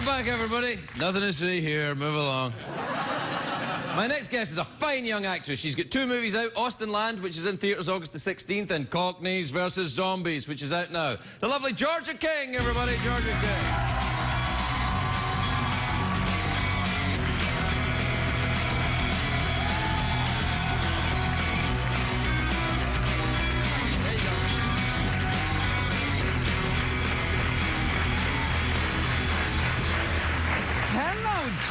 Welcome back, everybody. Nothing to see here. Move along. My next guest is a fine young actress. She's got 2 movies out, Austenland, which is in theatres August the 16th, and Cockneys versus Zombies, which is out now. The lovely Georgia King, everybody. Georgia King.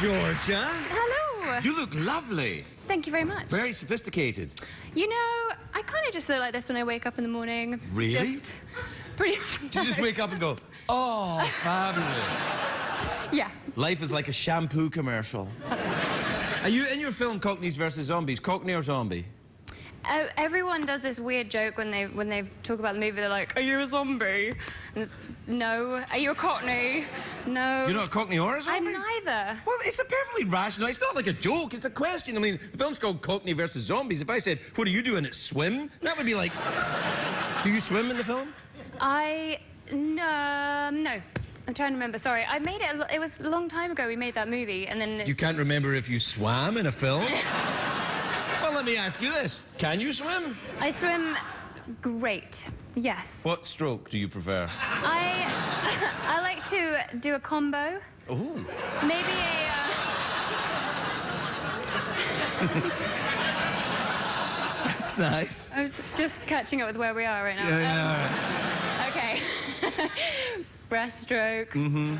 Georgia. Hello. You look lovely. Thank you very much. Very sophisticated. You know, I kind of just look like this when I wake up in the morning. It's Really? Just pretty. Do you just wake up and go, oh, fabulous? Yeah. Life is like a shampoo commercial. Are you in your film Cockneys versus Zombies? Cockney or zombie? Everyone does this weird joke when they talk about the movie. They're like, "Are you a zombie?" And it's, no. Are you a Cockney? No. You're not a Cockney or a zombie? I'm neither. Well, it's a perfectly rational. It's not like a joke. It's a question. I mean, the film's called Cockney versus Zombies. If I said, "What are you doing at swim?" That would be like, do you swim in the film? No. I'm trying to remember. Sorry, I made it. It was a long time ago. We made that movie, and then You can't remember if you swam in a film? Well, let me ask you this. Can you swim? I swim great. Yes. What stroke do you prefer? I like to do a combo. Ooh. Maybe a. That's nice. I was just catching up with where we are right now. Yeah, Okay. Breaststroke. Mm-hmm.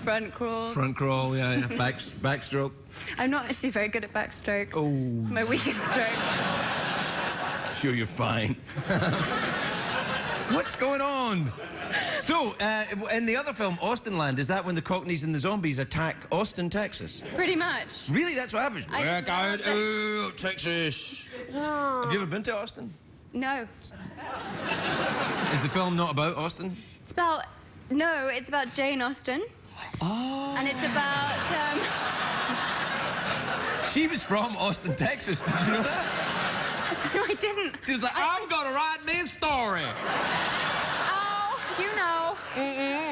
Front crawl. Front crawl, yeah. Backstroke. I'm not actually very good at backstroke. Oh. It's my weakest stroke. Sure, you're fine. What's going on? So, in the other film, Austenland, is that when the Cockneys and the Zombies attack Austin, Texas? Pretty much. Really? That's what happens? I We're just love going to Texas. Have you ever been to Austin? No. Is the film not about Austin? It's about. No, it's about Jane Austen. Oh. And it's about. She was from Austin, Texas. Did you know that? No, I didn't. She was like, I'm going to write this story. Oh, you know.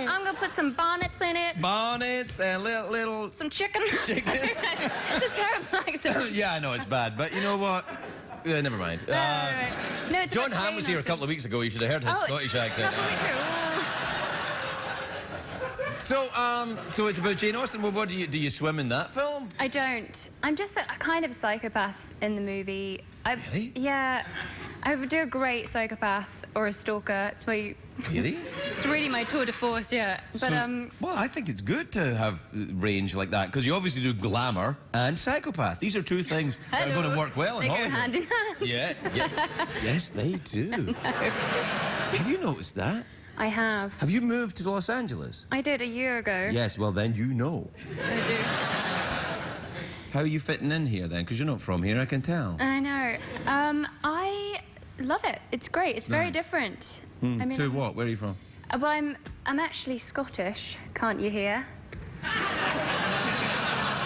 I'm going to put some bonnets in it. Bonnets and little... Some chicken. Chickens. It's a terrible accent. Yeah, I know, it's bad. But you know what? Never mind. Right. No, it's John about Hamm Jane was here a Austen. couple of weeks ago. You should have heard his Scottish accent. So it's about Jane Austen. Well, what do you swim in that film? I don't. I'm just a kind of a psychopath in the movie. Really? Yeah. I would do a great psychopath or a stalker. It's my. Really? It's really my tour de force, yeah. But Well, I think it's good to have range like that because you obviously do glamour and psychopath. These are 2 things that are going to work well in they Hollywood. go hand in hand. Yeah. Yes, they do. No. Have you noticed that? I have. Have you moved to Los Angeles? I did a year ago. Yes, well then you know. I do. How are you fitting in here then? Because you're not from here, I can tell. I know. I love it. It's great. It's very different. I mean, To what? Where are you from? well, I'm actually Scottish. Can't you hear?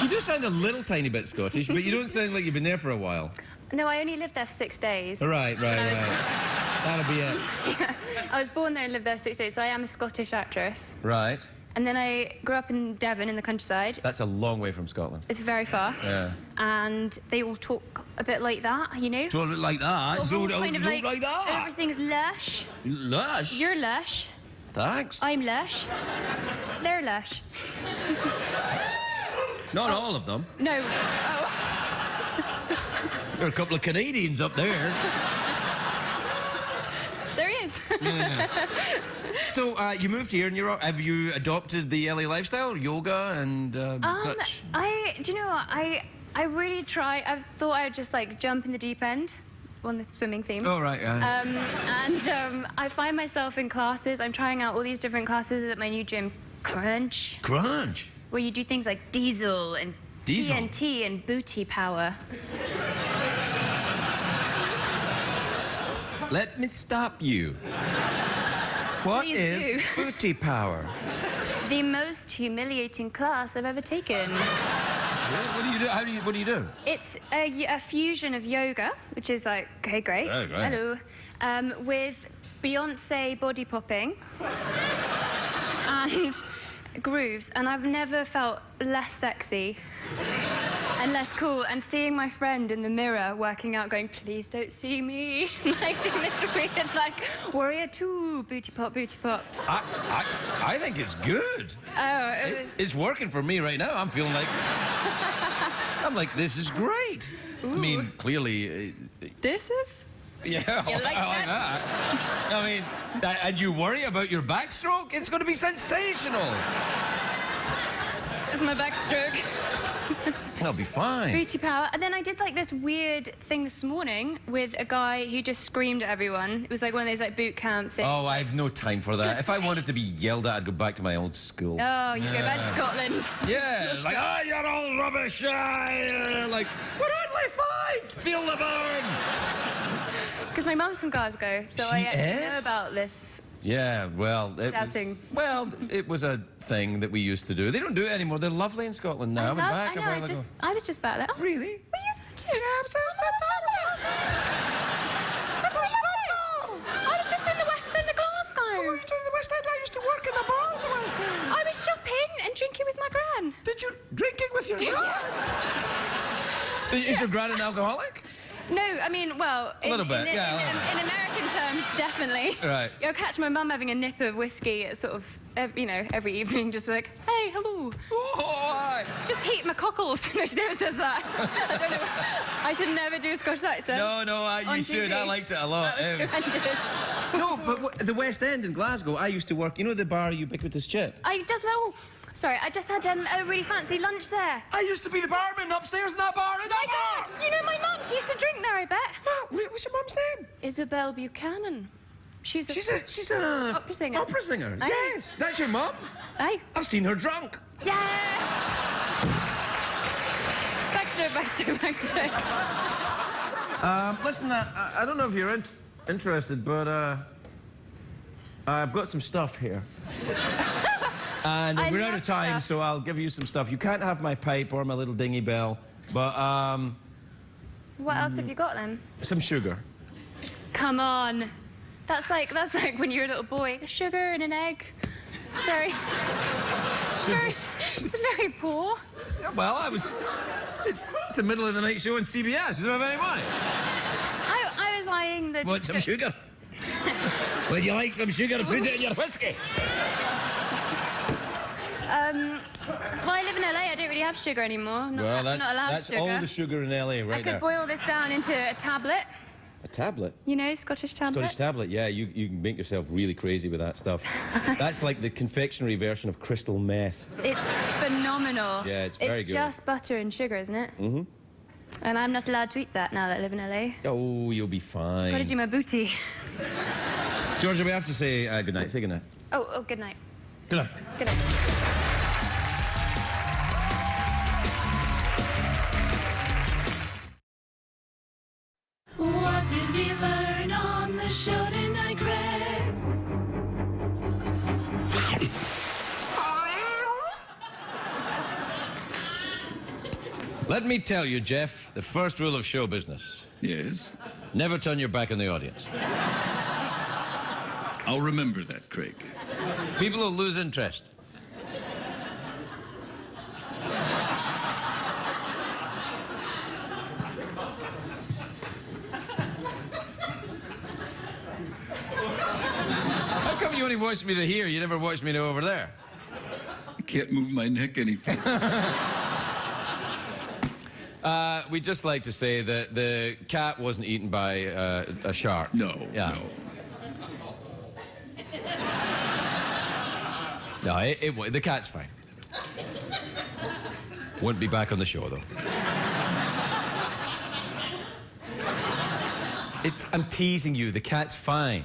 You do sound a little tiny bit Scottish, but you don't sound like you've been there for a while. No, I only lived there for 6 days. Right. That'll be it. I was born there and lived there 6 days, so I am a Scottish actress. Right. And then I grew up in Devon, in the countryside. That's a long way from Scotland. It's very far. Yeah. And they all talk a bit like that, you know? Sort of like that. Sort of kind of like that. everything's lush. Lush. You're lush. Thanks. I'm lush. They're lush. Not all of them. No. Oh. There are a couple of Canadians up there. There he is. Yeah. So you moved here, and have you adopted the LA lifestyle, yoga and such? Do you know what? I really try. I thought I would just like jump in the deep end on the swimming theme. Oh right. I find myself in classes. I'm trying out all these different classes at my new gym, Crunch, Crunch. where you do things like diesel and Diesel? TNT and booty power. Let me stop you. What Please is do. booty power? The most humiliating class I've ever taken. What do you do? What do you do? It's a fusion of yoga, which is like, okay, great. Oh, great. Hello. With Beyonce body popping and grooves, and I've never felt less sexy and less cool. And seeing my friend in the mirror working out, going, "Please don't see me," like doing this weird, like Warrior 2, booty pop, booty pop. I think it's good. Oh, it was. It's working for me right now. I'm feeling like I'm like, this is great. I mean, clearly. This is. Yeah, You like I like that. I mean, and you worry about your backstroke? It's going to be sensational. It's my backstroke. That'll be fine. Booty power. And then I did like this weird thing this morning with a guy who just screamed at everyone. It was like one of those like boot camp things. Oh, I have no time for that. If I wanted to be yelled at, I'd go back to my old school. Oh, you go back to Scotland. Yeah, it's like, you're all rubbish. Like, we're only 5. Feel the burn. Because my mum's from Glasgow, so I She actually know is? about this. Yeah, well, Shouting. it was a thing that we used to do. They don't do it anymore. They're lovely in Scotland now. I went back I a know, while ago. I was just back there. Oh, Really? were you there too? Yeah, I'm so I was just in the West End of Glasgow. What were you doing in the West End? I used to work in the bar in the West End. I was shopping and drinking with my gran. Did you drinking with your gran? Is your gran an alcoholic? No, I mean, well, A little bit, yeah, a little bit. in American terms, definitely. Right. You'll catch my mum having a nip of whiskey at sort of, every evening, just like, hey, hello. Oh, hi. Just heat my cockles. No, she never says that. I don't know. I should never do a Scottish accent. No, you on should. TV. I liked it a lot. That It was was- horrendous. No, but the West End in Glasgow, I used to work, you know the bar Ubiquitous Chip? I just had a really fancy lunch there. I used to be the barman upstairs in that bar. In that bar. You know my mum, she used to drink there, I bet. What's your mum's name? Isabel Buchanan. She's a She's a opera singer. Opera singer. Aye. Yes. That's your mum? Aye. I've seen her drunk. Yeah. Backstroke. Listen, I don't know if you're interested, but I've got some stuff here. And I we're out love of time, stuff. so I'll give you some stuff. You can't have my pipe or my little dingy bell, but What else have you got then? some sugar. Come on. That's like when you're a little boy. Sugar and an egg. It's very poor. Yeah, well, it's the middle of the night show on CBS. We don't have any money. I was eyeing the. Want some sugar? Would you like some sugar? Put it in your whiskey. Well, I live in LA. I don't really have sugar anymore. Well, not allowed that's sugar. all the sugar in LA I right could now. boil this down into a tablet. A tablet. You know, Scottish tablet. Scottish tablet, yeah, you can make yourself really crazy with that stuff. That's like the confectionery version of crystal meth. It's phenomenal. Yeah, it's very good. It's just butter and sugar, isn't it? Mm-hmm. And I'm not allowed to eat that now that I live in LA. Oh, you'll be fine. Gotta do my booty. Georgia, we have to say good night. Say good night. Oh, good night. Good night. Good night. What did we learn on the show tonight, Greg? Let me tell you, Jeff, the first rule of show business. Yes. Never turn your back on the audience. I'll remember that, Craig. People will lose interest. How come you only watched me to here? You never watched me to over there. I can't move my neck any further. We'd just like to say that the cat wasn't eaten by a shark. No, Yeah. no. No, the cat's fine. Won't be back on the show, though. I'm teasing you. The cat's fine.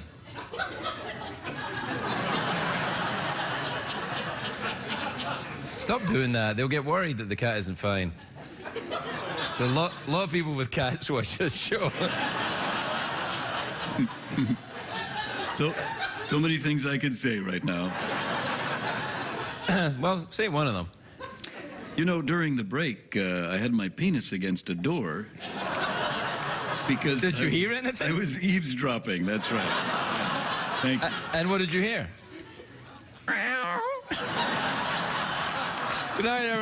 Stop doing that. They'll get worried that the cat isn't fine. There's a lot of people with cats watch this show. So many things I could say right now. Well, say one of them. You know, during the break, I had my penis against a door. Because Did you hear anything? I was eavesdropping, that's right. Thank you. And what did you hear? Good night, everyone.